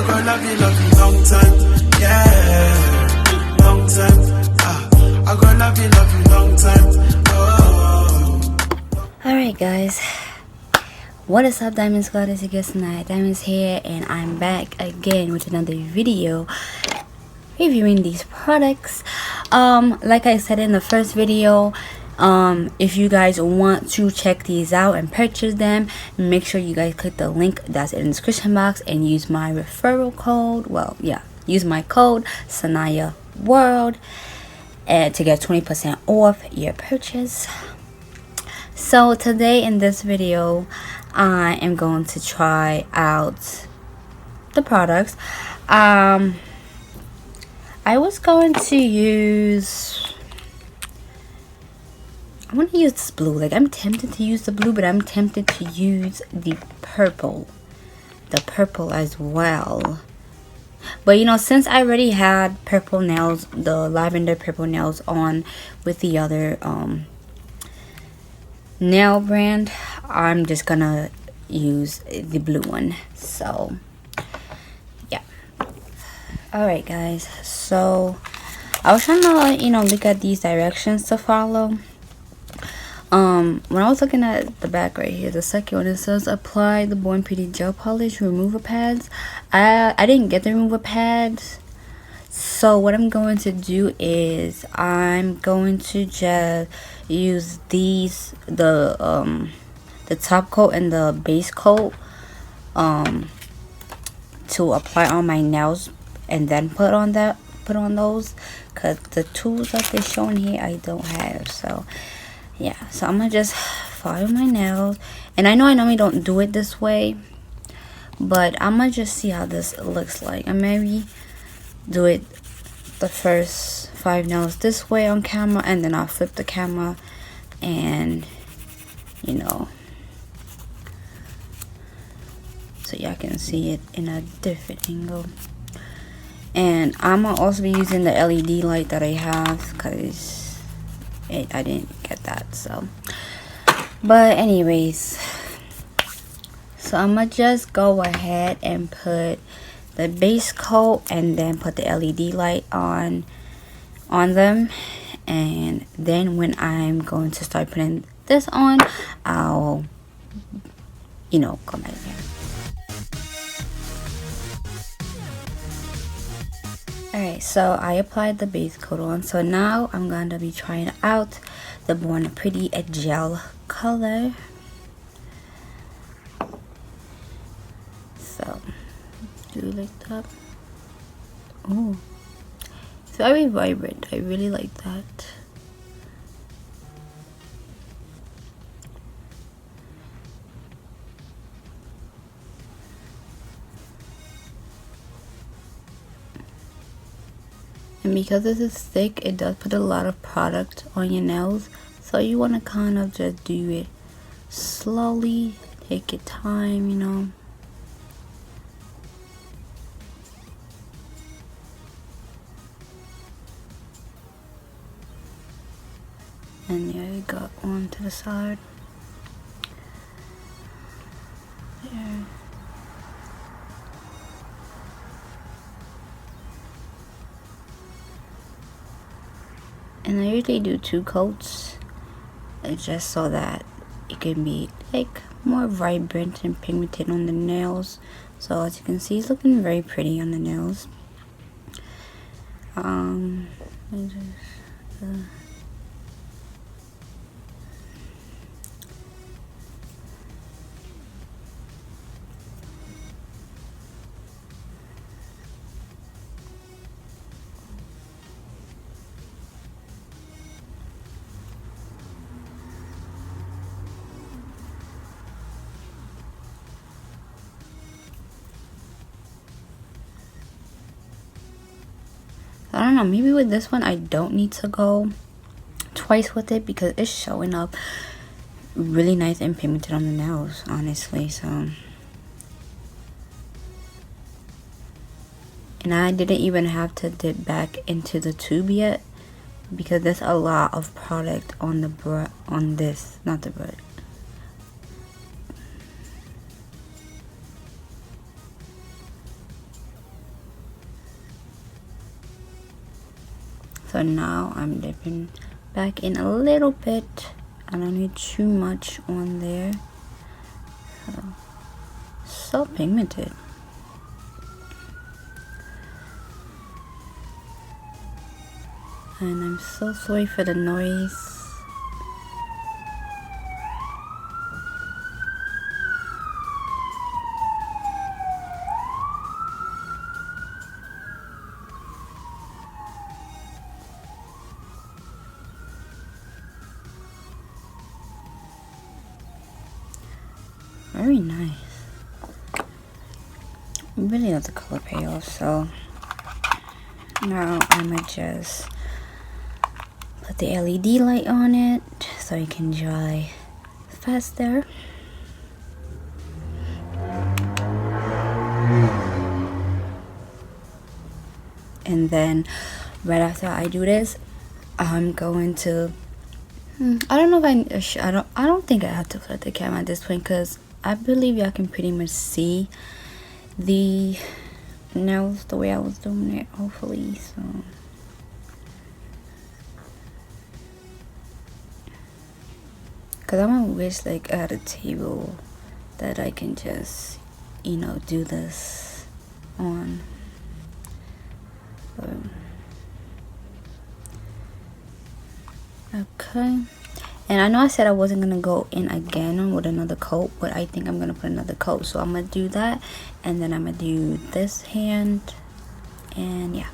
I gonna love you long time, yeah, long time. I gonna love you long time. Oh. Alright guys, what is up Diamond Squad? As you guys tonight, Diamond's here and I'm back again with another video reviewing these products. Like I said in the first video, if you guys want to check these out and purchase them, make sure you guys click the link that's in the description box and use my referral code. Well, yeah, use my code Sanaya World and to get 20% off your purchase. So today in this video, I am going to try out the products. I was going to use, I want to use this blue. Like, I'm tempted to use the blue, but I'm tempted to use the purple as well. But you know, since I already had purple nails, the lavender purple nails on with the other nail brand, I'm just gonna use the blue one. So yeah. Alright guys, so I was trying to, you know, look at these directions to follow. When I was looking at the back right here, the second one, it says apply the Born Pretty gel polish remover pads. I didn't get the remover pads, so what I'm going to do is I'm going to just use these, the top coat and the base coat to apply on my nails and then put on those, because the tools that they're showing here I don't have. So yeah, so I'm gonna just file my nails, and I know I normally don't do it this way, but I'm gonna just see how this looks like. I maybe do it the first 5 nails this way on camera, and then I'll flip the camera and, you know, so y'all can see it in a different angle. And I'm gonna also be using the LED light that I have, because I didn't get that. So, but anyways, so I'm gonna just go ahead and put the base coat and then put the LED light on them, and then when I'm going to start putting this on, I'll, you know, come back here. Alright, so I applied the base coat on, so now I'm going to be trying out the Born Pretty gel color. So, do you like that? Oh, it's very vibrant. I really like that. And because this is thick, it does put a lot of product on your nails, so you want to kind of just do it slowly, take your time, you know. And yeah, you got one to the side there. And I usually do 2 coats, just so that it can be like more vibrant and pigmented on the nails. So as you can see, it's looking very pretty on the nails. I don't know, maybe with this one I don't need to go twice with it, because it's showing up really nice and pigmented on the nails, honestly. So, and I didn't even have to dip back into the tube yet, because there's a lot of product on the on this, not the brush. So now I'm dipping back in a little bit. I don't need too much on there. So pigmented. And I'm so sorry for the noise. Very nice. I really love the color payoff. So now I'm gonna just put the LED light on it so it can dry faster. And then right after I do this, I'm going to I don't know if I don't think I have to flip the camera at this point, because I believe y'all can pretty much see the nails the way I was doing it, hopefully. So because I'm gonna wish like I had a table that I can just, you know, do this on. But, okay. And I know I said I wasn't gonna go in again with another coat, but I think I'm gonna put another coat. So I'm gonna do that, and then I'm gonna do this hand, and yeah.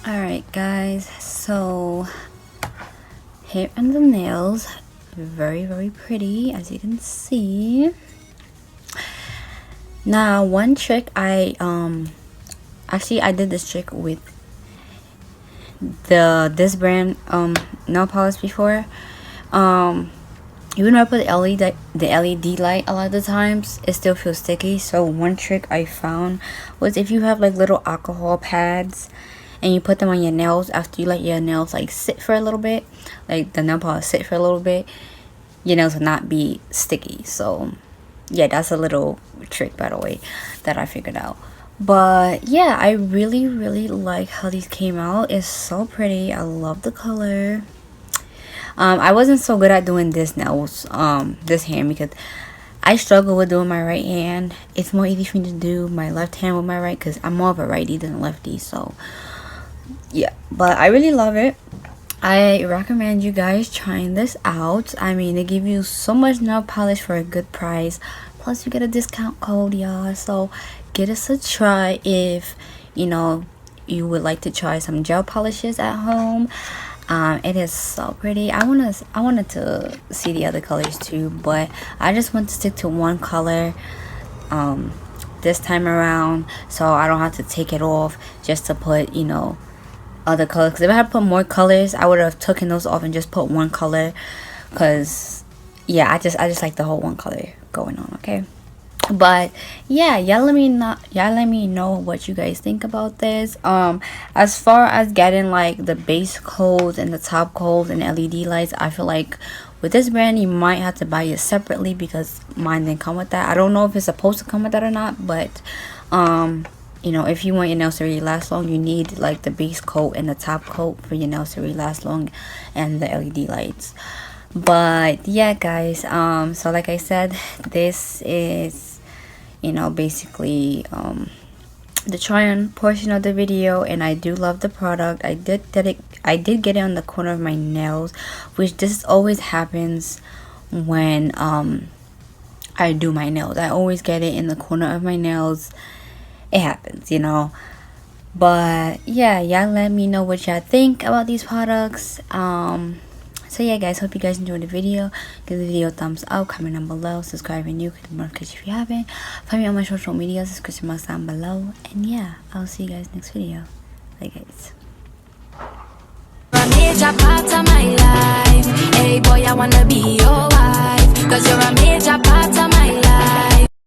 Alright guys, so here are the nails. Very, very pretty, as you can see. Now one trick I did this trick with this brand nail polish before. Even though I put the LED light a lot of the times, it still feels sticky. So one trick I found was, if you have like little alcohol pads and you put them on your nails after you let your nails like sit for a little bit, like the nail polish sit for a little bit, your nails will not be sticky. So yeah, that's a little trick, by the way, that I figured out. But yeah, I really like how these came out. It's so pretty. I love the color. I wasn't so good at doing this nails, this hand, because I struggle with doing my right hand. It's more easy for me to do my left hand with my right, because I'm more of a righty than a lefty. So yeah, but I really love it. I recommend you guys trying this out. I mean, they give you so much nail polish for a good price, plus you get a discount code, y'all. So get us a try if you know you would like to try some gel polishes at home. It is so pretty. I wanted to see the other colors too, but I just want to stick to one color this time around, so I don't have to take it off just to put, you know, other colors. Because if I had put more colors, I would have taken those off and just put one color, because yeah, I just like the whole one color going on. Okay, but yeah, y'all let me know what you guys think about this. As far as getting like the base coats and the top coats and LED lights, I feel like with this brand you might have to buy it separately, because mine didn't come with that. I don't know if it's supposed to come with that or not, but you know, if you want your nails to really last long, you need like the base coat and the top coat for your nails to really last long, and the LED lights. But yeah guys, so like I said, this is, you know, basically the try on portion of the video, and I do love the product. I did get it on the corner of my nails, which this always happens when I do my nails. I always get it in the corner of my nails. It happens, you know. But yeah, y'all let me know what y'all think about these products. So yeah guys, hope you guys enjoyed the video. Give the video a thumbs up, comment down below, subscribe if you're new, click the notification if you haven't. Find me on my social media, description box down below. And yeah, I'll see you guys next video. Bye guys. such a part of my life. Hey boy, I wanna be your wife, 'cause you're a